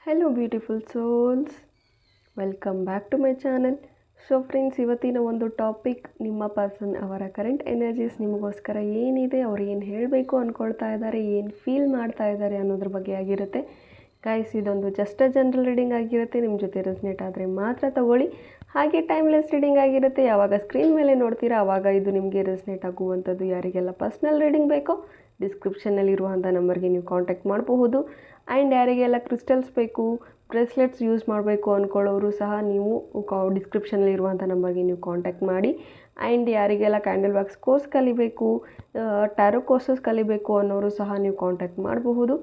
Hello beautiful souls, welcome back to my channel. So friends, ಇವತ್ತಿನ ಒಂದು topic ನಿಮ್ಮ person ಅವರ ಕರೆಂಟ್ ಎನರ್ಜೀಸ್ ನಿಮಗೋಸ್ಕರ ಏನಿದೆ, ಅವ್ರು ಏನು ಹೇಳಬೇಕು ಅಂದ್ಕೊಳ್ತಾ ಇದ್ದಾರೆ, ಏನು ಫೀಲ್ ಮಾಡ್ತಾ ಇದ್ದಾರೆ ಅನ್ನೋದ್ರ ಬಗ್ಗೆ ಆಗಿರುತ್ತೆ. ಗೈಸ್, ಇದೊಂದು ಜಸ್ಟ್ ಜನರಲ್ ರೀಡಿಂಗ್ ಆಗಿರುತ್ತೆ. ನಿಮ್ಮ ಜೊತೆ ರೆಸನೇಟ್ ಆದರೆ ಮಾತ್ರ ತಗೊಳ್ಳಿ. ಹಾಗೆ ಟೈಮ್ಲೆಸ್ ರೀಡಿಂಗ್ ಆಗಿರುತ್ತೆ. ಯಾವಾಗ ಸ್ಕ್ರೀನ್ ಮೇಲೆ ನೋಡ್ತೀರಾ ಆವಾಗ ಇದು ನಿಮಗೆ ರೆಸನೇಟ್ ಆಗುವಂಥದ್ದು. ಯಾರಿಗೆಲ್ಲ ಪರ್ಸ್ನಲ್ ರೀಡಿಂಗ್ ಬೇಕೋ ಡಿಸ್ಕ್ರಿಪ್ಷನ್ನಲ್ಲಿರುವಂಥ ನಂಬರ್ಗೆ ನೀವು ಕಾಂಟ್ಯಾಕ್ಟ್ ಮಾಡಬಹುದು. ಆ್ಯಂಡ್ ಯಾರಿಗೆಲ್ಲ ಕ್ರಿಸ್ಟಲ್ಸ್ ಬೇಕು, ಬ್ರೇಸ್ಲೆಟ್ಸ್ ಯೂಸ್ ಮಾಡಬೇಕು ಅಂದ್ಕೊಳ್ಳೋರು ಸಹ ನೀವು ಡಿಸ್ಕ್ರಿಪ್ಷನಲ್ಲಿರುವಂಥ ನಂಬರ್ಗೆ ನೀವು ಕಾಂಟ್ಯಾಕ್ಟ್ ಮಾಡಿ. ಆ್ಯಂಡ್ ಯಾರಿಗೆಲ್ಲ ಕ್ಯಾಂಡಲ್ ವ್ಯಾಕ್ಸ್ ಕೋರ್ಸ್ ಕಲಿಬೇಕು, ಟ್ಯಾರೋ ಕೋರ್ಸಸ್ ಕಲಿಬೇಕು ಅನ್ನೋರು ಸಹ ನೀವು ಕಾಂಟ್ಯಾಕ್ಟ್ ಮಾಡಬಹುದು.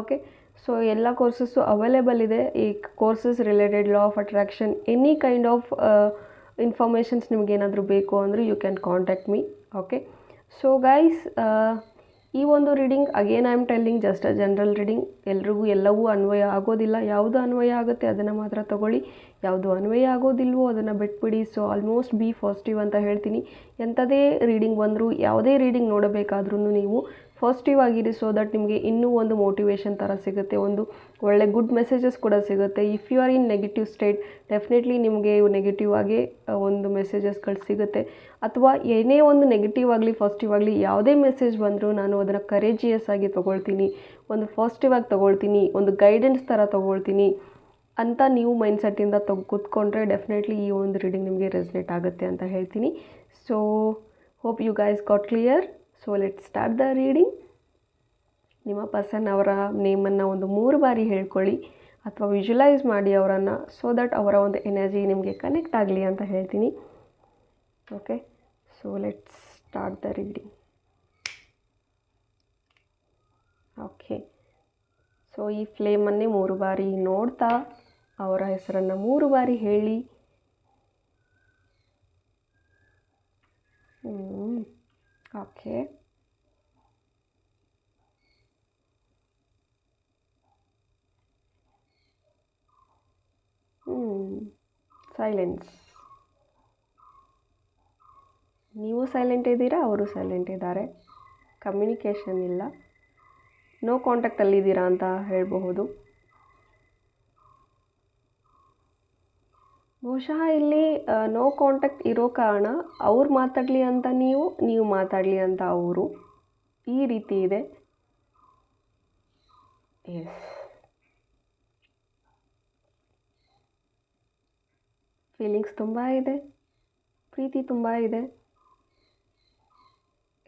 ಓಕೆ, ಸೊ ಎಲ್ಲ ಕೋರ್ಸಸ್ಸು ಅವೈಲೇಬಲ್ ಇದೆ. ಈ courses related law of attraction, any kind of informations ನಿಮಗೇನಾದರೂ ಬೇಕು ಅಂದರೆ you can contact me. Okay, so guys, ಈ ಒಂದು reading again I am telling just a general reading. ಎಲ್ರಿಗೂ ಎಲ್ಲವೂ ಅನ್ವಯ ಆಗೋದಿಲ್ಲ. ಯಾವುದು ಅನ್ವಯ ಆಗುತ್ತೆ ಅದನ್ನು ಮಾತ್ರ ತಗೊಳ್ಳಿ, ಯಾವುದು ಅನ್ವಯ ಆಗೋದಿಲ್ವೋ ಅದನ್ನು ಬಿಟ್ಬಿಡಿ. ಸೊ ಆಲ್ಮೋಸ್ಟ್ ಬಿ ಪಾಸಿಟಿವ್ ಅಂತ ಹೇಳ್ತೀನಿ. ಎಂಥದೇ ರೀಡಿಂಗ್ ಬಂದರೂ, ಯಾವುದೇ ರೀಡಿಂಗ್ ನೋಡಬೇಕಾದ್ರೂ ನೀವು ಪಾಸಿಟಿವ್ ಆಗಿರಿ. ಸೊ ದಟ್ ನಿಮಗೆ ಇನ್ನೂ ಒಂದು ಮೋಟಿವೇಶನ್ ಥರ ಸಿಗುತ್ತೆ, ಒಂದು ಒಳ್ಳೆ ಗುಡ್ ಮೆಸೇಜಸ್ ಕೂಡ ಸಿಗುತ್ತೆ. If you are in negative state, definitely ನಿಮಗೆ ನೆಗೆಟಿವ್ ಆಗಿ ಒಂದು ಮೆಸೇಜಸ್ಗಳು ಸಿಗುತ್ತೆ. ಅಥವಾ ಏನೇ ಒಂದು ನೆಗೆಟಿವ್ ಆಗಲಿ ಪಾಸಿಟಿವ್ ಆಗಲಿ ಯಾವುದೇ ಮೆಸೇಜ್ ಬಂದರೂ ನಾನು ಅದನ್ನು ಕರೇಜಿಯಸ್ ಆಗಿ ತೊಗೊಳ್ತೀನಿ, ಒಂದು ಪಾಸಿಟಿವ್ ಆಗಿ ತೊಗೊಳ್ತೀನಿ, ಒಂದು ಗೈಡೆನ್ಸ್ ಥರ ತೊಗೊಳ್ತೀನಿ ಅಂತ ನೀವು ಮೈಂಡ್ಸೆಟ್ಟಿಂದ ಕೂತ್ಕೊಂಡ್ರೆ ಡೆಫಿನೆಟ್ಲಿ ಈ ಒಂದು ರೀಡಿಂಗ್ ನಿಮಗೆ ರೆಸನೇಟ್ ಆಗುತ್ತೆ ಅಂತ ಹೇಳ್ತೀನಿ. So hope you guys got clear. So let start the reading. ನಿಮ್ಮ ಪರ್ಸನ್ ಅವರ ನೇಮನ್ನು ಒಂದು 3 ಬಾರಿ ಹೇಳ್ಕೊಳ್ಳಿ ಅಥವಾ ವಿಜುವಲೈಸ್ ಮಾಡಿ ಅವರನ್ನು, ಸೊ ದಟ್ ಅವರ ಒಂದು ಎನರ್ಜಿ ನಿಮಗೆ ಕನೆಕ್ಟ್ ಆಗಲಿ ಅಂತ ಹೇಳ್ತೀನಿ. Okay, so let's start the reading. Okay, so ಈ ಫ್ಲೇಮನ್ನೇ 3 ಬಾರಿ ನೋಡ್ತಾ ಅವರ ಹೆಸರನ್ನು 3 ಬಾರಿ ಹೇಳಿ. Okay, silence. ನೀವು ಸೈಲೆಂಟ್ ಇದ್ದೀರಾ, ಅವರು ಸೈಲೆಂಟ್ ಇದ್ದಾರೆ. ಕಮ್ಯುನಿಕೇಷನ್ ಇಲ್ಲ, ನೋ ಕಾಂಟ್ಯಾಕ್ಟಲ್ಲಿದ್ದೀರಾ ಅಂತ ಹೇಳಬಹುದು. ಬಹುಶಃ ಇಲ್ಲಿ ನೋ ಕಾಂಟ್ಯಾಕ್ಟ್ ಇರೋ ಕಾರಣ ಅವ್ರು ಮಾತಾಡಲಿ ಅಂತ ನೀವು ಮಾತಾಡಲಿ ಅಂತ ಅವರು, ಈ ರೀತಿ ಇದೆ. ಎಸ್, ಫೀಲಿಂಗ್ಸ್ ತುಂಬ ಇದೆ, ಪ್ರೀತಿ ತುಂಬ ಇದೆ,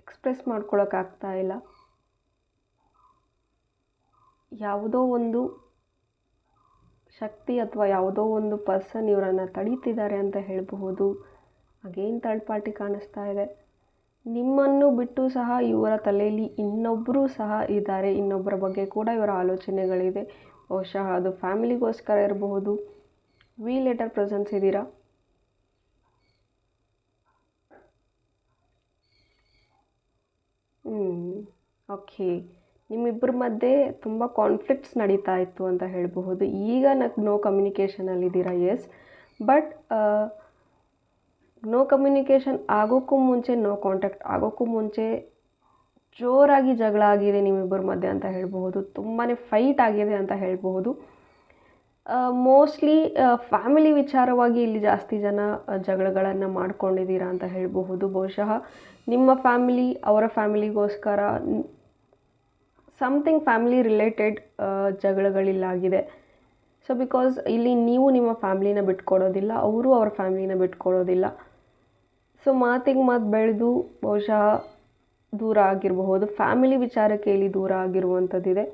ಎಕ್ಸ್ಪ್ರೆಸ್ ಮಾಡ್ಕೊಳಕ್ಕಾಗ್ತಾ ಇಲ್ಲ. ಯಾವುದೋ ಒಂದು ಶಕ್ತಿ ಅಥವಾ ಯಾವುದೋ ಒಂದು ಪರ್ಸನ್ ಇವರನ್ನು ತಡೀತಿದ್ದಾರೆ ಅಂತ ಹೇಳಬಹುದು. ಅಗೇನ್ ಥರ್ಡ್ ಪಾರ್ಟಿ ಕಾಣಿಸ್ತಾ ಇದೆ. ನಿಮ್ಮನ್ನು ಬಿಟ್ಟು ಸಹ ಇವರ ತಲೆಯಲ್ಲಿ ಇನ್ನೊಬ್ಬರು ಸಹ ಇದ್ದಾರೆ, ಇನ್ನೊಬ್ಬರ ಬಗ್ಗೆ ಕೂಡ ಇವರ ಆಲೋಚನೆಗಳಿದೆ. ಬಹುಶಃ ಅದು ಫ್ಯಾಮಿಲಿಗೋಸ್ಕರ ಇರಬಹುದು. ವಿ ಲೆಟರ್ ಪ್ರೆಸೆನ್ಸ್ ಇದ್ದೀರಾ. ಓಕೆ, ನಿಮ್ಮಿಬ್ಬರ ಮಧ್ಯೆ ತುಂಬ ಕಾನ್ಫ್ಲಿಕ್ಟ್ಸ್ ನಡೀತಾ ಇತ್ತು ಅಂತ ಹೇಳಬಹುದು. ಈಗ ನೋ ಕಮ್ಯುನಿಕೇಷನಲ್ಲಿದ್ದೀರಾ, ಎಸ್. ಬಟ್ ನೋ ಕಮ್ಯುನಿಕೇಷನ್ ಆಗೋಕ್ಕೂ ಮುಂಚೆ, ನೋ ಕಾಂಟ್ಯಾಕ್ಟ್ ಆಗೋಕ್ಕೂ ಮುಂಚೆ ಜೋರಾಗಿ ಜಗಳ ಆಗಿದೆ ನಿಮ್ಮಿಬ್ಬರ ಮಧ್ಯೆ ಅಂತ ಹೇಳಬಹುದು. ತುಂಬಾ ಫೈಟ್ ಆಗಿದೆ ಅಂತ ಹೇಳಬಹುದು. ಮೋಸ್ಟ್ಲಿ ಫ್ಯಾಮಿಲಿ ವಿಚಾರವಾಗಿ ಇಲ್ಲಿ ಜಾಸ್ತಿ ಜನ ಜಗಳಗಳನ್ನು ಮಾಡ್ಕೊಂಡಿದ್ದೀರಾ ಅಂತ ಹೇಳಬಹುದು. ಬಹುಶಃ ನಿಮ್ಮ ಫ್ಯಾಮಿಲಿ ಅವರ ಫ್ಯಾಮಿಲಿಗೋಸ್ಕರ ಸಮಥಿಂಗ್ ಫ್ಯಾಮಿಲಿ ರಿಲೇಟೆಡ್ ಜಗಳಗಳಿಲ್ಲಾಗಿದೆ. ಸೊ ಬಿಕಾಸ್ ಇಲ್ಲಿ ನೀವು ನಿಮ್ಮ ಫ್ಯಾಮಿಲಿನ ಬಿಟ್ಕೊಡೋದಿಲ್ಲ, ಅವರು ಅವ್ರ ಫ್ಯಾಮಿಲಿನ ಬಿಟ್ಕೊಡೋದಿಲ್ಲ. ಸೊ ಮಾತಿಗೆ ಮಾತು ಬೆಳೆದು ಬಹುಶಃ ದೂರ ಆಗಿರಬಹುದು. ಫ್ಯಾಮಿಲಿ ವಿಚಾರಕ್ಕೆ ಇಲ್ಲಿ ದೂರ ಆಗಿರುವಂಥದ್ದಿದೆ.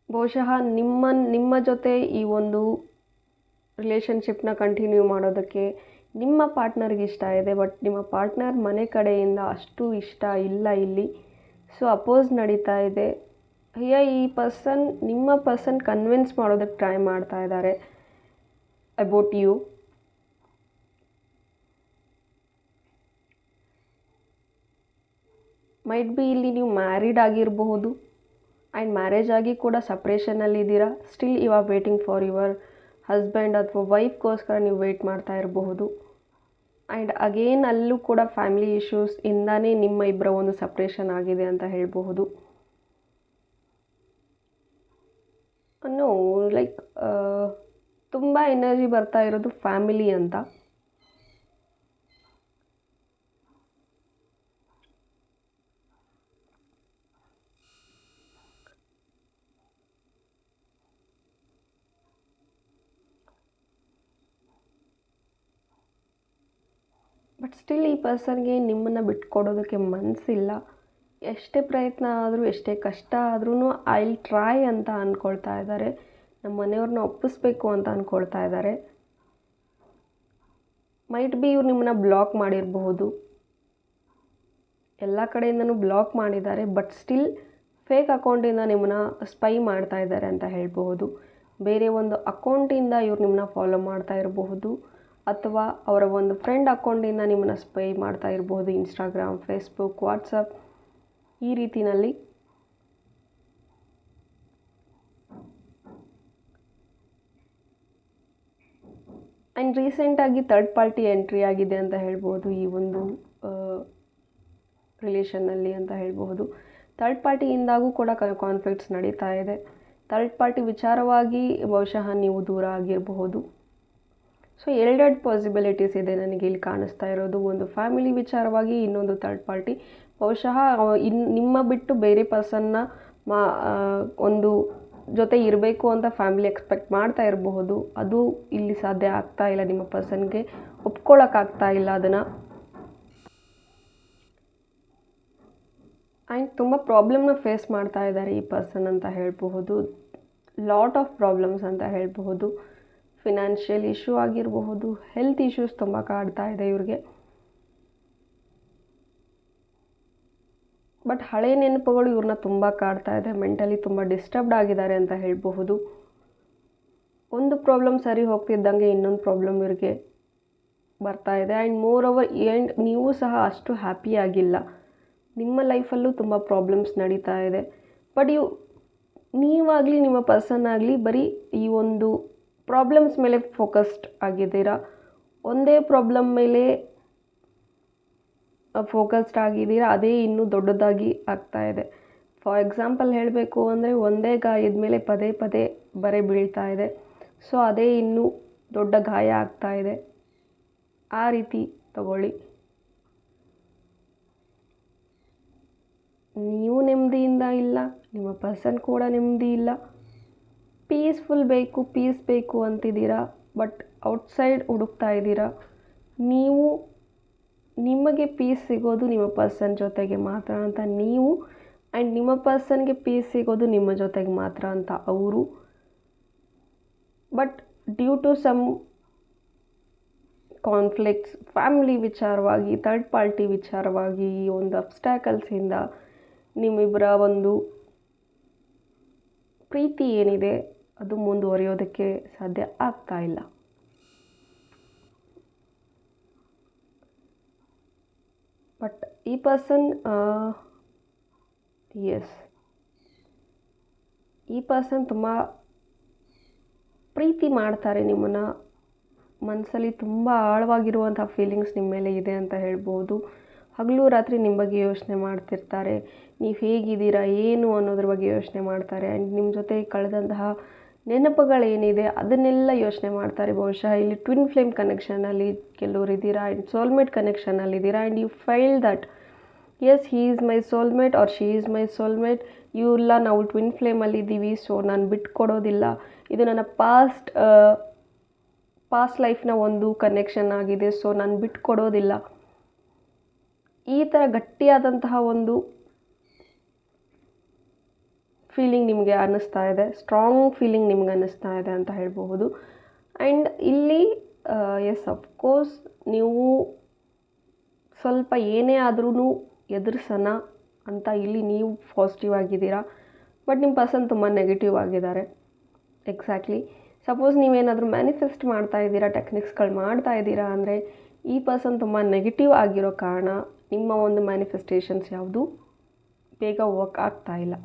ಬಹುಶಃ ನಿಮ್ಮ ಜೊತೆ ಈ ಒಂದು ರಿಲೇಷನ್ಶಿಪ್ನ ಕಂಟಿನ್ಯೂ ಮಾಡೋದಕ್ಕೆ ನಿಮ್ಮ ಪಾರ್ಟ್ನರ್ಗೆ ಇಷ್ಟ ಇದೆ, ಬಟ್ ನಿಮ್ಮ ಪಾರ್ಟ್ನರ್ ಮನೆ ಕಡೆಯಿಂದ ಅಷ್ಟು ಇಷ್ಟ ಇಲ್ಲ ಇಲ್ಲಿ. ಸೊ ಅಪೋಸ್ ನಡೀತಾ ಇದೆ. ನಿಮ್ಮ ಪರ್ಸನ್ ಕನ್ವಿನ್ಸ್ ಮಾಡೋದಕ್ಕೆ ಟ್ರೈ ಮಾಡ್ತಾ ಇದ್ದಾರೆ ಅಬೌಟ್ ಯು. ಮೈಟ್ ಬಿ ಇಲ್ಲಿ ನೀವು ಮ್ಯಾರಿಡ್ ಆಗಿರಬಹುದು ಆ್ಯಂಡ್ ಮ್ಯಾರೇಜ್ ಆಗಿ ಕೂಡ ಸಪ್ರೇಷನಲ್ಲಿದ್ದೀರಾ. Still you are waiting for your husband ಅಥವಾ ವೈಫ್ಗೋಸ್ಕರ ನೀವು ವೆಯ್ಟ್ ಮಾಡ್ತಾ ಇರಬಹುದು. ಆ್ಯಂಡ್ ಅಗೇನ್ ಅಲ್ಲೂ ಕೂಡ ಫ್ಯಾಮಿಲಿ ಇಶ್ಯೂಸ್ ಇಂದಾನೇ ನಿಮ್ಮ ಇಬ್ಬರ ಒಂದು ಸಪ್ರೇಷನ್ ಆಗಿದೆ ಅಂತ ಹೇಳಬಹುದು. ನೋ, ಲೈಕ್ ತುಂಬ ಎನರ್ಜಿ ಬರ್ತಾ ಇರೋದು ಫ್ಯಾಮಿಲಿ ಅಂತ. ಬಟ್ ಸ್ಟಿಲ್ ಈ ಪರ್ಸನ್ಗೆ ನಿಮ್ಮನ್ನು ಬಿಟ್ಕೊಡೋದಕ್ಕೆ ಮನಸ್ಸಿಲ್ಲ. ಎಷ್ಟೇ ಪ್ರಯತ್ನ ಆದರೂ, ಎಷ್ಟೇ ಕಷ್ಟ ಆದ್ರೂ ಐ ವಿಲ್ ಟ್ರೈ ಅಂತ ಅಂದ್ಕೊಳ್ತಾ ಇದ್ದಾರೆ. ನಮ್ಮ ಮನೆಯವ್ರನ್ನ ಒಪ್ಪಿಸ್ಬೇಕು ಅಂತ ಅಂದ್ಕೊಳ್ತಾ ಇದ್ದಾರೆ. ಮೈಟ್ ಬಿ ಇವ್ರು ನಿಮ್ಮನ್ನ ಬ್ಲಾಕ್ ಮಾಡಿರಬಹುದು, ಎಲ್ಲ ಕಡೆಯಿಂದನೂ ಬ್ಲಾಕ್ ಮಾಡಿದ್ದಾರೆ. ಬಟ್ ಸ್ಟಿಲ್ ಫೇಕ್ ಅಕೌಂಟಿಂದ ನಿಮ್ಮನ್ನ ಸ್ಪೈ ಮಾಡ್ತಾ ಇದ್ದಾರೆ ಅಂತ ಹೇಳ್ಬಹುದು. ಬೇರೆ ಒಂದು ಅಕೌಂಟಿಂದ ಇವ್ರು ನಿಮ್ಮನ್ನ ಫಾಲೋ ಮಾಡ್ತಾ ಇರಬಹುದು, ಅಥವಾ ಅವರ ಒಂದು ಫ್ರೆಂಡ್ ಅಕೌಂಟಿಂದ ನಿಮ್ಮನ್ನ ಸ್ಪೈ ಮಾಡ್ತಾ ಇರಬಹುದು. ಇನ್ಸ್ಟಾಗ್ರಾಮ್, ಫೇಸ್ಬುಕ್, ವಾಟ್ಸಪ್ ಈ ರೀತಿಯಲ್ಲಿ. ಆ್ಯಂಡ್ ರೀಸೆಂಟಾಗಿ ಥರ್ಡ್ ಪಾರ್ಟಿ ಎಂಟ್ರಿ ಆಗಿದೆ ಅಂತ ಹೇಳ್ಬೋದು ಈ ಒಂದು ರಿಲೇಷನ್ನಲ್ಲಿ ಅಂತ ಹೇಳಬಹುದು. ಥರ್ಡ್ ಪಾರ್ಟಿಯಿಂದಾಗೂ ಕೂಡ ಕಾನ್ಫ್ಲಿಕ್ಟ್ಸ್ ನಡೀತಾ ಇದೆ. ಥರ್ಡ್ ಪಾರ್ಟಿ ವಿಚಾರವಾಗಿ ಬಹುಶಃ ನೀವು ದೂರ ಆಗಿರಬಹುದು. ಸೊ ಎರಡೆರಡು ಪಾಸಿಬಿಲಿಟೀಸ್ ಇದೆ ನನಗೆ ಇಲ್ಲಿ ಕಾಣಿಸ್ತಾ ಇರೋದು. ಒಂದು ಫ್ಯಾಮಿಲಿ ವಿಚಾರವಾಗಿ, ಇನ್ನೊಂದು ಥರ್ಡ್ ಪಾರ್ಟಿ. ಬಹುಶಃ ನಿಮ್ಮ ಬಿಟ್ಟು ಬೇರೆ ಪರ್ಸನ್ನ ಒಂದು ಜೊತೆ ಇರಬೇಕು ಅಂತ ಫ್ಯಾಮಿಲಿ ಎಕ್ಸ್ಪೆಕ್ಟ್ ಮಾಡ್ತಾ ಇರಬಹುದು. ಅದು ಇಲ್ಲಿ ಸಾಧ್ಯ ಆಗ್ತಾ ಇಲ್ಲ, ನಿಮ್ಮ ಪರ್ಸನ್ಗೆ ಒಪ್ಕೊಳ್ಳೋಕ್ಕಾಗ್ತಾ ಇಲ್ಲ ಅದನ್ನು. ಆ್ಯಂಡ್ ತುಂಬ ಪ್ರಾಬ್ಲಮ್ನ ಫೇಸ್ ಮಾಡ್ತಾ ಇದ್ದಾರೆ ಈ ಪರ್ಸನ್ ಅಂತ ಹೇಳಬಹುದು. ಲಾಟ್ ಆಫ್ ಪ್ರಾಬ್ಲಮ್ಸ್ ಅಂತ ಹೇಳಬಹುದು. ಫಿನಾನ್ಷಿಯಲ್ ಇಶ್ಯೂ ಆಗಿರಬಹುದು, ಹೆಲ್ತ್ ಇಶ್ಯೂಸ್ ತುಂಬ ಕಾಡ್ತಾ ಇದೆ ಇವ್ರಿಗೆ. ಬಟ್ ಹಳೆ ನೆನಪುಗಳು ಇವ್ರನ್ನ ತುಂಬ ಕಾಡ್ತಾ ಇದೆ. ಮೆಂಟಲಿ ತುಂಬ ಡಿಸ್ಟರ್ಬ್ಡ್ ಆಗಿದ್ದಾರೆ ಅಂತ ಹೇಳಬಹುದು. ಒಂದು ಪ್ರಾಬ್ಲಮ್ ಸರಿ ಹೋಗ್ತಿದ್ದಂಗೆ ಇನ್ನೊಂದು ಪ್ರಾಬ್ಲಮ್ ಇವ್ರಿಗೆ ಬರ್ತಾ ಇದೆ. ಆ್ಯಂಡ್ ಮೋರ್ ಓವರ್ ನೀವು ಸಹ ಅಷ್ಟು ಹ್ಯಾಪಿ ಆಗಿಲ್ಲ. ನಿಮ್ಮ ಲೈಫಲ್ಲೂ ತುಂಬ ಪ್ರಾಬ್ಲಮ್ಸ್ ನಡೀತಾ ಇದೆ. ಬಟ್ ನೀವಾಗಲಿ ನಿಮ್ಮ ಪರ್ಸನ್ ಆಗಲಿ ಬರೀ ಈ ಒಂದು ಪ್ರಾಬ್ಲಮ್ಸ್ ಮೇಲೆ ಫೋಕಸ್ಡ್ ಆಗಿದ್ದೀರಾ. ಒಂದೇ ಪ್ರಾಬ್ಲಮ್ ಮೇಲೆ ಫೋಕಸ್ಡ್ ಆಗಿದ್ದೀರಾ, ಅದೇ ಇನ್ನೂ ದೊಡ್ಡದಾಗಿ ಆಗ್ತಾ ಇದೆ. ಫಾರ್ ಎಕ್ಸಾಂಪಲ್ ಹೇಳಬೇಕು ಅಂದರೆ, ಒಂದೇ ಗಾಯದ ಮೇಲೆ ಪದೇ ಪದೇ ಬರೆ ಬೀಳ್ತಾ ಇದೆ. ಸೊ ಅದೇ ಇನ್ನೂ ದೊಡ್ಡ ಗಾಯ ಆಗ್ತಾ ಇದೆ. ಆ ರೀತಿ ತಗೊಳ್ಳಿ. ನೀವು ನೆಮ್ಮದಿಯಿಂದ ಇಲ್ಲ, ನಿಮ್ಮ ಪರ್ಸನ್ ಕೂಡ ನೆಮ್ಮದಿ ಇಲ್ಲ. ಪೀಸ್ಫುಲ್ ಬೇಕು, ಪೀಸ್ ಬೇಕು ಅಂತಿದ್ದೀರಾ. ಬಟ್ ಔಟ್ಸೈಡ್ ಹುಡುಕ್ತಾ ಇದ್ದೀರಾ. ನಿಮಗೆ ಪೀಸ್ ಸಿಗೋದು ನಿಮ್ಮ ಪರ್ಸನ್ ಜೊತೆಗೆ ಮಾತ್ರ ಅಂತ ನೀವು, ಆ್ಯಂಡ್ ನಿಮ್ಮ ಪರ್ಸನ್ಗೆ ಪೀಸ್ ಸಿಗೋದು ನಿಮ್ಮ ಜೊತೆಗೆ ಮಾತ್ರ ಅಂತ ಅವರು. But due to some conflicts, family ವಿಚಾರವಾಗಿ, ಥರ್ಡ್ ಪಾರ್ಟಿ ವಿಚಾರವಾಗಿ, ಈ ಒಂದು ಅಬ್ಸ್ಟ್ಯಾಕಲ್ಸಿಂದ ನಿಮ್ಮಿಬ್ಬರ ಒಂದು ಪ್ರೀತಿ ಏನಿದೆ ಅದು ಮುಂದುವರಿಯೋದಕ್ಕೆ ಸಾಧ್ಯ ಆಗ್ತಾ ಇಲ್ಲ. ಬಟ್ ಈ ಪರ್ಸನ್ ಈ ಪರ್ಸನ್ ತುಂಬ ಪ್ರೀತಿ ಮಾಡ್ತಾರೆ ನಿಮ್ಮನ್ನು. ಮನಸ್ಸಲ್ಲಿ ತುಂಬ ಆಳವಾಗಿರುವಂಥ ಫೀಲಿಂಗ್ಸ್ ನಿಮ್ಮ ಮೇಲೆ ಇದೆ ಅಂತ ಹೇಳ್ಬೋದು. ಹಗಲು ರಾತ್ರಿ ನಿಮ್ಮ ಬಗ್ಗೆ ಯೋಚನೆ ಮಾಡ್ತಿರ್ತಾರೆ. ನೀವು ಹೇಗಿದ್ದೀರಾ ಏನು ಅನ್ನೋದ್ರ ಬಗ್ಗೆ ಯೋಚನೆ ಮಾಡ್ತಾರೆ. ಆ್ಯಂಡ್ ನಿಮ್ಮ ಜೊತೆ ಕಳೆದಂತಹ ನೆನಪುಗಳೇನಿದೆ ಅದನ್ನೆಲ್ಲ ಯೋಚನೆ ಮಾಡ್ತಾರೆ. ಬಹುಶಃ ಇಲ್ಲಿ ಟ್ವಿನ್ ಫ್ಲೇಮ್ ಕನೆಕ್ಷನಲ್ಲಿ ಕೆಲವರು ಇದ್ದೀರಾ, ಆ್ಯಂಡ್ ಸೋಲ್ಮೇಟ್ ಕನೆಕ್ಷನಲ್ಲಿದ್ದೀರಾ. And you feel that yes he is my soulmate or she is my soulmate. ಇವಲ್ಲ ನಾವು ಟ್ವಿನ್ ಫ್ಲೇಮಲ್ಲಿದ್ದೀವಿ, ಸೊ ನಾನು ಬಿಟ್ಕೊಡೋದಿಲ್ಲ. ಇದು ನನ್ನ ಪಾಸ್ಟ್ ಲೈಫ್ನ ಒಂದು ಕನೆಕ್ಷನ್ ಆಗಿದೆ, ಸೊ ನಾನು ಬಿಟ್ಕೊಡೋದಿಲ್ಲ. ಈ ಥರ ಗಟ್ಟಿಯಾದಂತಹ ಒಂದು ಫೀಲಿಂಗ್ ನಿಮಗೆ ಅನ್ನಿಸ್ತಾ ಇದೆ. ಸ್ಟ್ರಾಂಗ್ ಫೀಲಿಂಗ್ ನಿಮ್ಗೆ ಅನ್ನಿಸ್ತಾ ಇದೆ ಅಂತ ಹೇಳಬಹುದು. ಆ್ಯಂಡ್ ಇಲ್ಲಿ ಎಸ್ ಅಫ್ಕೋರ್ಸ್ ನೀವು ಸ್ವಲ್ಪ ಏನೇ ಆದ್ರೂ ಎದುರಿಸೋಣ ಅಂತ ಇಲ್ಲಿ ನೀವು ಪಾಸಿಟಿವ್ ಆಗಿದ್ದೀರಾ. ಬಟ್ ನಿಮ್ಮ ಪರ್ಸನ್ ತುಂಬ ನೆಗೆಟಿವ್ ಆಗಿದ್ದಾರೆ. ಎಕ್ಸಾಕ್ಟ್ಲಿ. ಸಪೋಸ್ ನೀವೇನಾದರೂ ಮ್ಯಾನಿಫೆಸ್ಟ್ ಮಾಡ್ತಾ ಇದ್ದೀರಾ, ಟೆಕ್ನಿಕ್ಸ್ಗಳು ಮಾಡ್ತಾ ಇದ್ದೀರಾ ಅಂದರೆ ಈ ಪರ್ಸನ್ ತುಂಬ ನೆಗೆಟಿವ್ ಆಗಿರೋ ಕಾರಣ ನಿಮ್ಮ ಒಂದು ಮ್ಯಾನಿಫೆಸ್ಟೇಷನ್ಸ್ ಯಾವುದು ಬೇಗ ವರ್ಕ್ ಆಗ್ತಾ ಇಲ್ಲ.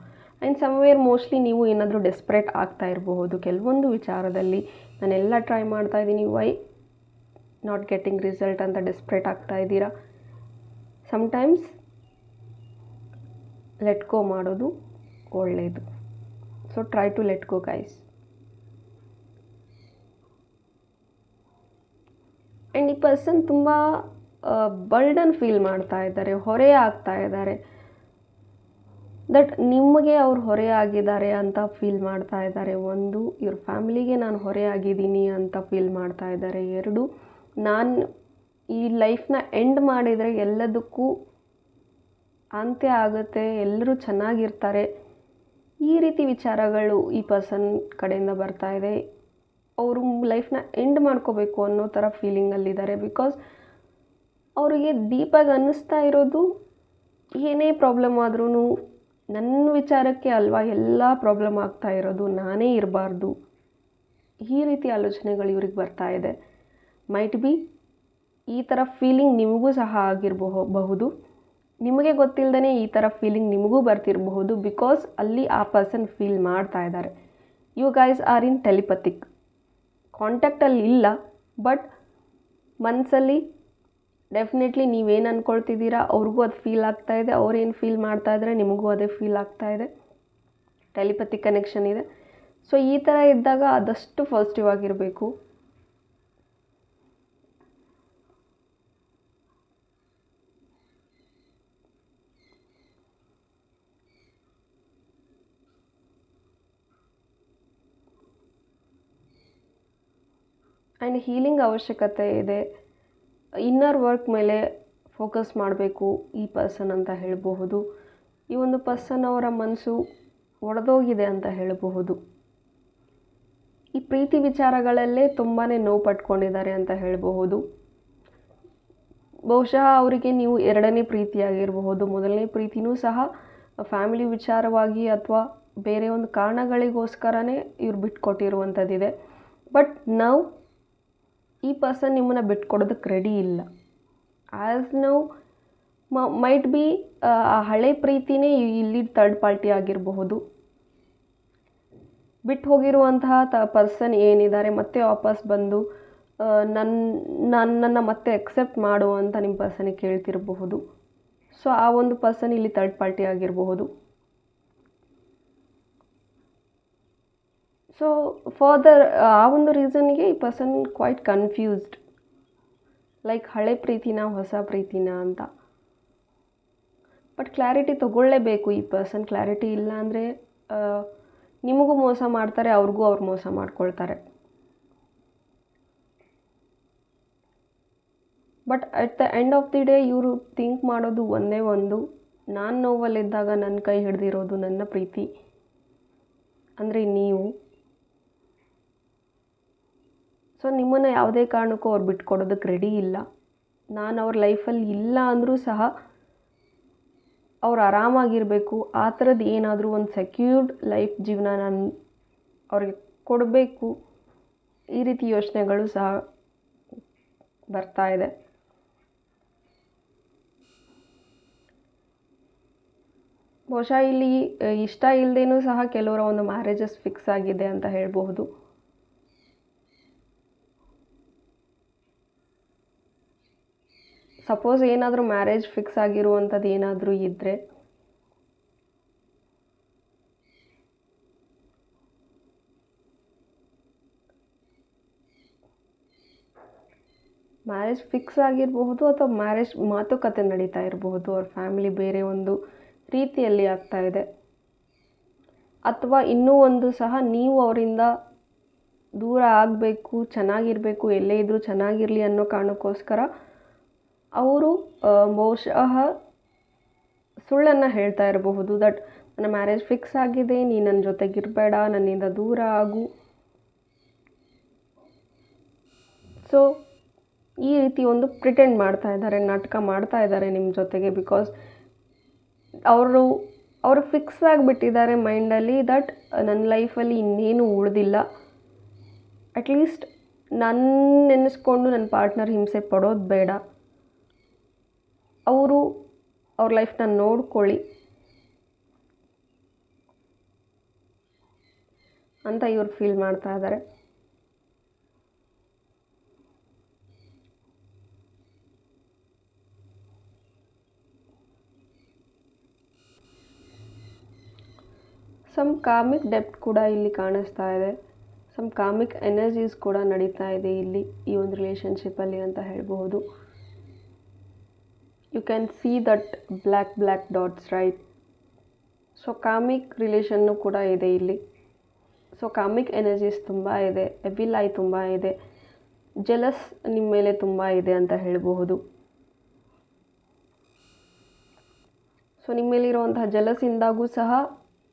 ಆ್ಯಂಡ್ ಸಮ್ವೇರ್ ಮೋಸ್ಟ್ಲಿ ನೀವು ಏನಾದರೂ ಡೆಸ್ಪ್ರೇಟ್ ಆಗ್ತಾ ಇರಬಹುದು ಕೆಲವೊಂದು ವಿಚಾರದಲ್ಲಿ. ನಾನೆಲ್ಲ ಟ್ರೈ ಮಾಡ್ತಾ ಇದ್ದೀನಿ, ವೈ ನಾಟ್ ಗೆಟ್ಟಿಂಗ್ ರಿಸಲ್ಟ್ ಅಂತ ಡೆಸ್ಪ್ರೇಟ್ ಆಗ್ತಾ ಇದ್ದೀರಾ. ಸಮ್ಟೈಮ್ಸ್ ಲೆಟ್ ಗೋ ಮಾಡೋದು ಒಳ್ಳೆಯದು. So try to let go guys. And ಈ ಪರ್ಸನ್ ತುಂಬ ಬರ್ಡನ್ ಫೀಲ್ ಮಾಡ್ತಾ ಇದ್ದಾರೆ, ಹೊರೆ ಆಗ್ತಾ ಇದ್ದಾರೆ. ದಟ್ ನಿಮಗೆ ಅವ್ರು ಹೊರೆ ಆಗಿದ್ದಾರೆ ಅಂತ ಫೀಲ್ ಮಾಡ್ತಾ ಇದ್ದಾರೆ. ಒಂದು, ಇವ್ರ ಫ್ಯಾಮಿಲಿಗೆ ನಾನು ಹೊರೆ ಆಗಿದ್ದೀನಿ ಅಂತ ಫೀಲ್ ಮಾಡ್ತಾ ಇದ್ದಾರೆ. ಎರಡು, ನಾನು ಈ ಲೈಫ್ನ ಎಂಡ್ ಮಾಡಿದರೆ ಎಲ್ಲದಕ್ಕೂ ಅಂತ್ಯ ಆಗುತ್ತೆ, ಎಲ್ಲರೂ ಚೆನ್ನಾಗಿರ್ತಾರೆ, ಈ ರೀತಿ ವಿಚಾರಗಳು ಈ ಪರ್ಸನ್ ಕಡೆಯಿಂದ ಬರ್ತಾ ಇದೆ. ಅವರು ಲೈಫ್ನ ಎಂಡ್ ಮಾಡ್ಕೋಬೇಕು ಅನ್ನೋ ಥರ ಫೀಲಿಂಗಲ್ಲಿದ್ದಾರೆ. ಬಿಕಾಸ್ ಅವರಿಗೆ ಡೀಪಾಗಿ ಅನ್ನಿಸ್ತಾ ಇರೋದು, ಏನೇ ಪ್ರಾಬ್ಲಮ್ ಆದ್ರೂ ನನ್ನ ವಿಚಾರಕ್ಕೆ ಅಲ್ವಾ ಎಲ್ಲ ಪ್ರಾಬ್ಲಮ್ ಆಗ್ತಾ ಇರೋದು, ನಾನೇ ಇರಬಾರ್ದು, ಈ ರೀತಿ ಆಲೋಚನೆಗಳು ಇವ್ರಿಗೆ ಬರ್ತಾ ಇದೆ. ಮೈಟ್ ಬಿ ಈ ಥರ ಫೀಲಿಂಗ್ ನಿಮಗೂ ಸಹ ಆಗಿರಬಹುದು. ನಿಮಗೆ ಗೊತ್ತಿಲ್ಲದೇ ಈ ಥರ ಫೀಲಿಂಗ್ ನಿಮಗೂ ಬರ್ತಿರಬಹುದು. ಬಿಕಾಸ್ ಅಲ್ಲಿ ಆ ಪರ್ಸನ್ ಫೀಲ್ ಮಾಡ್ತಾ ಇದ್ದಾರೆ. ಯು ಗೈಸ್ ಆರ್ ಇನ್ ಟೆಲಿಪತಿಕ್ ಕಾಂಟ್ಯಾಕ್ಟಲ್ಲಿ ಇಲ್ಲ, ಬಟ್ ಮನಸ್ಸಲ್ಲಿ ಡೆಫಿನೆಟ್ಲಿ ನೀವೇನು ಅಂದ್ಕೊಳ್ತಿದ್ದೀರಾ ಅವ್ರಿಗೂ ಅದು ಫೀಲ್ ಆಗ್ತಾ ಇದೆ, ಅವ್ರೇನು ಫೀಲ್ ಮಾಡ್ತಾ ಇದ್ದಾರೆ ನಿಮಗೂ ಅದೇ ಫೀಲ್ ಆಗ್ತಾ ಇದೆ. ಟೆಲಿಪತಿ ಕನೆಕ್ಷನ್ ಇದೆ. ಸೊ ಈ ಥರ ಇದ್ದಾಗ ಆದಷ್ಟು ಪಾಸಿಟಿವ್ ಆಗಿರಬೇಕು. ಆ್ಯಂಡ್ ಹೀಲಿಂಗ್ ಅವಶ್ಯಕತೆ ಇದೆ. ಇನ್ನರ್ ವರ್ಕ್ ಮೇಲೆ ಫೋಕಸ್ ಮಾಡಬೇಕು ಈ ಪರ್ಸನ್ ಅಂತ ಹೇಳಬಹುದು. ಈ ಒಂದು ಪರ್ಸನ್ ಅವರ ಮನಸ್ಸು ಒಡೆದೋಗಿದೆ ಅಂತ ಹೇಳಬಹುದು. ಈ ಪ್ರೀತಿ ವಿಚಾರಗಳಲ್ಲೇ ತುಂಬಾ ನೋವು ಪಟ್ಕೊಂಡಿದ್ದಾರೆ ಅಂತ ಹೇಳಬಹುದು. ಬಹುಶಃ ಅವರಿಗೆ ನೀವು ಎರಡನೇ ಪ್ರೀತಿಯಾಗಿರಬಹುದು. ಮೊದಲನೇ ಪ್ರೀತಿನೂ ಸಹ ಫ್ಯಾಮಿಲಿ ವಿಚಾರವಾಗಿ ಅಥವಾ ಬೇರೆ ಒಂದು ಕಾರಣಗಳಿಗೋಸ್ಕರನೇ ಇವ್ರು ಬಿಟ್ಕೊಟ್ಟಿರುವಂಥದ್ದಿದೆ. ಬಟ್ ನಾವು ಈ ಪರ್ಸನ್ ನಿಮ್ಮನ್ನು ಬಿಟ್ಕೊಡೋದಕ್ಕೆ ರೆಡಿ ಇಲ್ಲ. ಆ್ಯಸ್ ನಾವು ಮೈಟ್ ಬಿ ಆ ಹಳೆ ಪ್ರೀತಿನೇ ಇಲ್ಲಿ ಥರ್ಡ್ ಪಾರ್ಟಿ ಆಗಿರಬಹುದು. ಬಿಟ್ಟು ಹೋಗಿರುವಂತಹ ಪರ್ಸನ್ ಏನಿದ್ದಾರೆ ಮತ್ತೆ ವಾಪಸ್ ಬಂದು ನನ್ನನ್ನು ಮತ್ತೆ ಎಕ್ಸೆಪ್ಟ್ ಮಾಡು ಅಂತ ನಿಮ್ಮ ಪರ್ಸನಿಗೆ ಕೇಳ್ತಿರಬಹುದು. ಸೊ ಆ ಒಂದು ಪರ್ಸನ್ ಇಲ್ಲಿ ಥರ್ಡ್ ಪಾರ್ಟಿ ಆಗಿರಬಹುದು. ಸೊ ಫಾದರ್ ಆ ಒಂದು ರೀಸನ್ಗೆ ಈ ಪರ್ಸನ್ ಕ್ವೈಟ್ ಕನ್ಫ್ಯೂಸ್ಡ್, ಲೈಕ್ ಹಳೆ ಪ್ರೀತಿನ ಹೊಸ ಪ್ರೀತಿನ ಅಂತ. ಬಟ್ ಕ್ಲಾರಿಟಿ ತಗೊಳ್ಳೇಬೇಕು ಈ ಪರ್ಸನ್. ಕ್ಲಾರಿಟಿ ಇಲ್ಲ ಅಂದರೆ ನಿಮಗೂ ಮೋಸ ಮಾಡ್ತಾರೆ, ಅವ್ರಿಗೂ ಅವ್ರು ಮೋಸ ಮಾಡ್ಕೊಳ್ತಾರೆ. But at the end of the day ಇವರು ಥಿಂಕ್ ಮಾಡೋದು ಒಂದೇ ಒಂದು, ನಾನು ನೋವಲ್ಲಿದ್ದಾಗ ನನ್ನ ಕೈ ಹಿಡ್ದಿರೋದು ನನ್ನ ಪ್ರೀತಿ ಅಂದರೆ ನೀವು. ಸೊ ನಿಮ್ಮನ್ನು ಯಾವುದೇ ಕಾರಣಕ್ಕೂ ಅವ್ರು ಬಿಟ್ಕೊಡೋದಕ್ಕೆ ರೆಡಿ ಇಲ್ಲ. ನಾನು ಅವ್ರ ಲೈಫಲ್ಲಿ ಇಲ್ಲ ಅಂದರೂ ಸಹ ಅವ್ರು ಆರಾಮಾಗಿರಬೇಕು, ಆ ಥರದ್ದು ಏನಾದರೂ ಒಂದು ಸೆಕ್ಯೂರ್ಡ್ ಲೈಫ್ ಜೀವನ ನಾನು ಅವ್ರಿಗೆ ಕೊಡಬೇಕು, ಈ ರೀತಿ ಯೋಚನೆಗಳು ಸಹ ಬರ್ತಾ ಇದೆ. ಬಹುಶಃ ಇಲ್ಲಿ ಇಷ್ಟ ಇಲ್ಲದೇನೂ ಸಹ ಕೆಲವರ ಒಂದು ಮ್ಯಾರೇಜಸ್ ಫಿಕ್ಸ್ ಆಗಿದೆ ಅಂತ ಹೇಳಬಹುದು. ಸಪೋಸ್ ಏನಾದರೂ ಮ್ಯಾರೇಜ್ ಫಿಕ್ಸ್ ಆಗಿರುವಂಥದ್ದು ಏನಾದರೂ ಇದ್ದರೆ ಮ್ಯಾರೇಜ್ ಫಿಕ್ಸ್ ಆಗಿರಬಹುದು ಅಥವಾ ಮ್ಯಾರೇಜ್ ಮಾತುಕತೆ ನಡೀತಾ ಇರಬಹುದು. ಅವ್ರ ಫ್ಯಾಮಿಲಿ ಬೇರೆ ಒಂದು ರೀತಿಯಲ್ಲಿ ಆಗ್ತಾ ಇದೆ. ಅಥವಾ ಇನ್ನೂ ಒಂದು ಸಹ ನೀವು ಅವರಿಂದ ದೂರ ಆಗಬೇಕು, ಚೆನ್ನಾಗಿರಬೇಕು, ಎಲ್ಲೇ ಇದ್ದರೂ ಚೆನ್ನಾಗಿರಲಿ ಅನ್ನೋ ಕಾರಣಕ್ಕೋಸ್ಕರ ಅವರು ಬಹುಶಃ ಸುಳ್ಳನ್ನು ಹೇಳ್ತಾ ಇರಬಹುದು. ದಟ್ ನನ್ನ ಮ್ಯಾರೇಜ್ ಫಿಕ್ಸ್ ಆಗಿದೆ, ನೀ ನನ್ನ ಜೊತೆಗಿರಬೇಡ, ನನ್ನಿಂದ ದೂರ ಆಗು. ಸೊ ಈ ರೀತಿ ಒಂದು ಪ್ರಿಟೆಂಡ್ ಮಾಡ್ತಾ ಇದ್ದಾರೆ, ನಾಟಕ ಮಾಡ್ತಾ ಇದ್ದಾರೆ ನಿಮ್ಮ ಜೊತೆಗೆ. ಬಿಕಾಸ್ ಅವರು ಫಿಕ್ಸ್ ಆಗಿಬಿಟ್ಟಿದ್ದಾರೆ ಮೈಂಡಲ್ಲಿ ದಟ್ ನನ್ನ ಲೈಫಲ್ಲಿ ಇನ್ನೇನು ಉಳಿದಿಲ್ಲ, ಅಟ್ಲೀಸ್ಟ್ ನನ್ನ ನೆನೆಸ್ಕೊಂಡು ನನ್ನ ಪಾರ್ಟ್ನರ್ ಹಿಂಸೆ ಪಡೋದು ಬೇಡ, ಅವರು ಅವ್ರ ಲೈಫ್ನ ನೋಡ್ಕೊಳ್ಳಿ ಅಂತ ಇವ್ರು ಫೀಲ್ ಮಾಡ್ತಾ ಇದ್ದಾರೆ. ಸಮ್ ಕಾಮಿಕ್ ಡೆಪ್ತ್ ಕೂಡ ಇಲ್ಲಿ ಕಾಣಿಸ್ತಾ ಇದೆ. ಸಮ್ ಕಾಮಿಕ್ ಎನರ್ಜೀಸ್ ಕೂಡ ನಡೀತಾ ಇದೆ ಇಲ್ಲಿ ಈ ಒಂದು ರಿಲೇಷನ್ಶಿಪ್ಪಲ್ಲಿ ಅಂತ ಹೇಳ್ಬೋದು. You can see that black dots right. So karmic relation ಕೂಡ ಇದೆ ಇಲ್ಲಿ. ಸೊ ಕಾಮಿಕ್ ಎನರ್ಜೀಸ್ ತುಂಬ ಇದೆ, ಎವಿಲ್ ಐ ತುಂಬ ಇದೆ, ಜೆಲಸ್ ನಿಮ್ಮ ಮೇಲೆ ತುಂಬ ಇದೆ ಅಂತ ಹೇಳಬಹುದು. ಸೊ ನಿಮ್ಮ ಮೇಲಿರುವಂತಹ ಜಲಸಿಂದಾಗೂ ಸಹ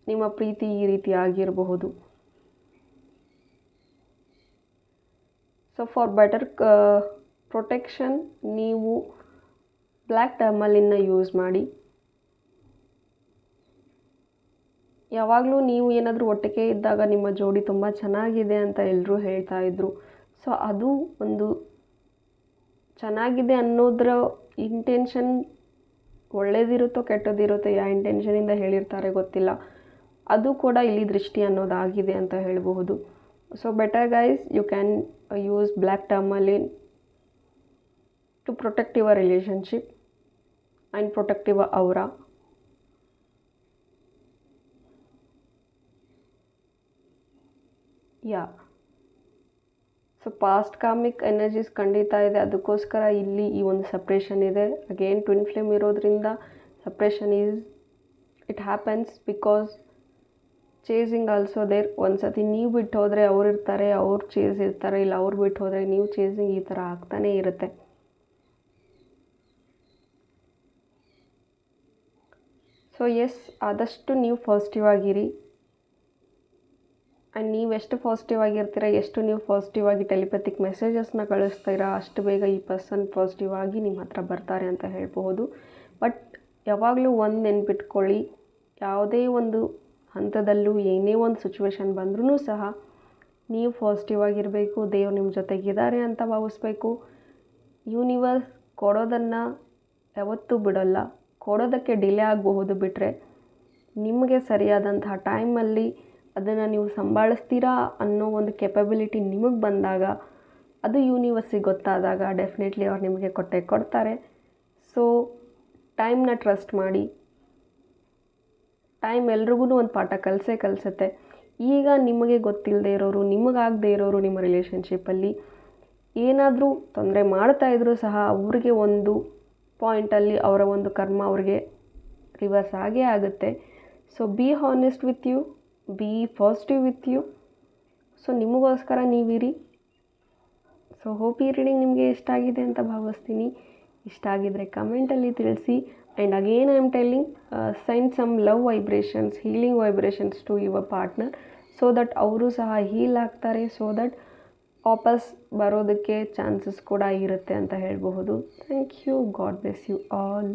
ನಿಮ್ಮ ಪ್ರೀತಿ ಈ ರೀತಿ ಆಗಿರಬಹುದು. ಸೊ ಫಾರ್ ಬೆಟರ್ ಪ್ರೊಟೆಕ್ಷನ್ ನೀವು ಬ್ಲ್ಯಾಕ್ ಟರ್ಮಲಿನ ಯೂಸ್ ಮಾಡಿ. ಯಾವಾಗಲೂ ನೀವು ಏನಾದರೂ ಒಟ್ಟಿಗೆ ಇದ್ದಾಗ ನಿಮ್ಮ ಜೋಡಿ ತುಂಬ ಚೆನ್ನಾಗಿದೆ ಅಂತ ಎಲ್ಲರೂ ಹೇಳ್ತಾ ಇದ್ರು. ಸೊ ಅದು ಒಂದು ಚೆನ್ನಾಗಿದೆ ಅನ್ನೋದರ ಇಂಟೆನ್ಷನ್ ಒಳ್ಳೇದಿರುತ್ತೋ ಕೆಟ್ಟದಿರುತ್ತೋ, ಯಾವ ಇಂಟೆನ್ಷನಿಂದ ಹೇಳಿರ್ತಾರೆ ಗೊತ್ತಿಲ್ಲ, ಅದು ಕೂಡ ಇಲ್ಲಿ ದೃಷ್ಟಿ ಅನ್ನೋದಾಗಿದೆ ಅಂತ ಹೇಳಬಹುದು. So better guys, you can use black tourmaline to protect your relationship and protect your aura. So past karmic energies ಖಂಡಿತ ಇದೆ, ಅದಕ್ಕೋಸ್ಕರ ಇಲ್ಲಿ ಈ ಒಂದು ಸಪ್ರೇಷನ್ ಇದೆ. ಅಗೇನ್ ಟ್ವಿನ್ ಫ್ಲೇಮ್ ಇರೋದ್ರಿಂದ separation it happens because chasing also there. ಒಂದು ಸತಿ ನೀವು ಬಿಟ್ಟು ಹೋದರೆ ಅವ್ರು ಇರ್ತಾರೆ, ಅವ್ರು ಚೇಸ್ ಇರ್ತಾರೆ, ಇಲ್ಲ ಅವ್ರು ಬಿಟ್ಟು ಹೋದರೆ ನೀವು ಚೇಸಿಂಗ್, ಈ ಥರ ಆಗ್ತಾನೇ ಇರುತ್ತೆ. ಸೊ ಎಸ್, ಆದಷ್ಟು ನೀವು ಪಾಸಿಟಿವ್ ಆಗಿರಿ. ಆ್ಯಂಡ್ ನೀವು ಎಷ್ಟು ಪಾಸಿಟಿವ್ ಆಗಿರ್ತೀರ, ಎಷ್ಟು ನೀವು ಪಾಸಿಟಿವ್ ಆಗಿ ಟೆಲಿಪತಿಕ್ ಮೆಸೇಜಸ್ನ ಕಳಿಸ್ತೀರಾ, ಅಷ್ಟು ಬೇಗ ಈ ಪರ್ಸನ್ ಪಾಸಿಟಿವ್ ಆಗಿ ನಿಮ್ಮ ಹತ್ರ ಬರ್ತಾರೆ ಅಂತ ಹೇಳ್ಬೋದು. ಬಟ್ ಯಾವಾಗಲೂ ಒಂದು ನೆನ್ಪಿಟ್ಕೊಳ್ಳಿ, ಯಾವುದೇ ಒಂದು ಹಂತದಲ್ಲೂ ಏನೇ ಒಂದು ಸಿಚುವೇಶನ್ ಬಂದ್ರೂ ಸಹ ನೀವು ಪಾಸಿಟಿವ್ ಆಗಿರಬೇಕು. ದೇವ್ರು ನಿಮ್ಮ ಜೊತೆಗಿದ್ದಾರೆ ಅಂತ ಭಾವಿಸ್ಬೇಕು. ಯೂನಿವರ್ಸ್ ಕೊಡೋದನ್ನು ಯಾವತ್ತೂ ಬಿಡೋಲ್ಲ. ಕೊಡೋದಕ್ಕೆ ಡಿಲೇ ಆಗಬಹುದು ಬಿಟ್ಟರೆ, ನಿಮಗೆ ಸರಿಯಾದಂತಹ ಟೈಮಲ್ಲಿ ಅದನ್ನು ನೀವು ಸಂಭಾಳಿಸ್ತೀರಾ ಅನ್ನೋ ಒಂದು ಕೆಪಬಿಲಿಟಿ ನಿಮಗೆ ಬಂದಾಗ, ಅದು ಯೂನಿವರ್ಸಿಗೆ ಗೊತ್ತಾದಾಗ ಡೆಫಿನೆಟ್ಲಿ ಅವ್ರು ನಿಮಗೆ ಕೊಡ್ತಾರೆ. ಸೊ ಟೈಮ್ನ ಟ್ರಸ್ಟ್ ಮಾಡಿ. ಟೈಮ್ ಎಲ್ರಿಗೂ ಒಂದು ಪಾಠ ಕಲಿಸುತ್ತೆ. ಈಗ ನಿಮಗೆ ಗೊತ್ತಿಲ್ಲದೆ ಇರೋರು, ನಿಮಗಾಗದೇ ಇರೋರು ನಿಮ್ಮ ರಿಲೇಷನ್ಶಿಪ್ಪಲ್ಲಿ ಏನಾದರೂ ತೊಂದರೆ ಮಾಡ್ತಾಯಿದ್ರು ಸಹ ಅವ್ರಿಗೆ ಒಂದು ಪಾಯಿಂಟಲ್ಲಿ ಅವರ ಒಂದು ಕರ್ಮ ಅವ್ರಿಗೆ ರಿವರ್ಸ್ ಆಗೇ ಆಗುತ್ತೆ. So be honest with you, be positive with you. So ನಿಮಗೋಸ್ಕರ ನೀವಿರಿ. ಸೊ ಹೋಪ್ ಈ ರೀಡಿಂಗ್ ನಿಮಗೆ ಇಷ್ಟ ಆಗಿದೆ ಅಂತ ಭಾವಿಸ್ತೀನಿ. ಇಷ್ಟ ಆಗಿದ್ದರೆ ಕಮೆಂಟಲ್ಲಿ ತಿಳಿಸಿ. And again I am telling, send some love vibrations, healing vibrations to your partner, so that ಅವರು ಸಹ ಹೀಲ್ ಆಗ್ತಾರೆ, ಸೊ ದಟ್ ವಾಪಸ್ ಬರೋದಕ್ಕೆ ಚಾನ್ಸಸ್ ಕೂಡ ಇರುತ್ತೆ ಅಂತ ಹೇಳಬಹುದು. Thank you. God bless you all.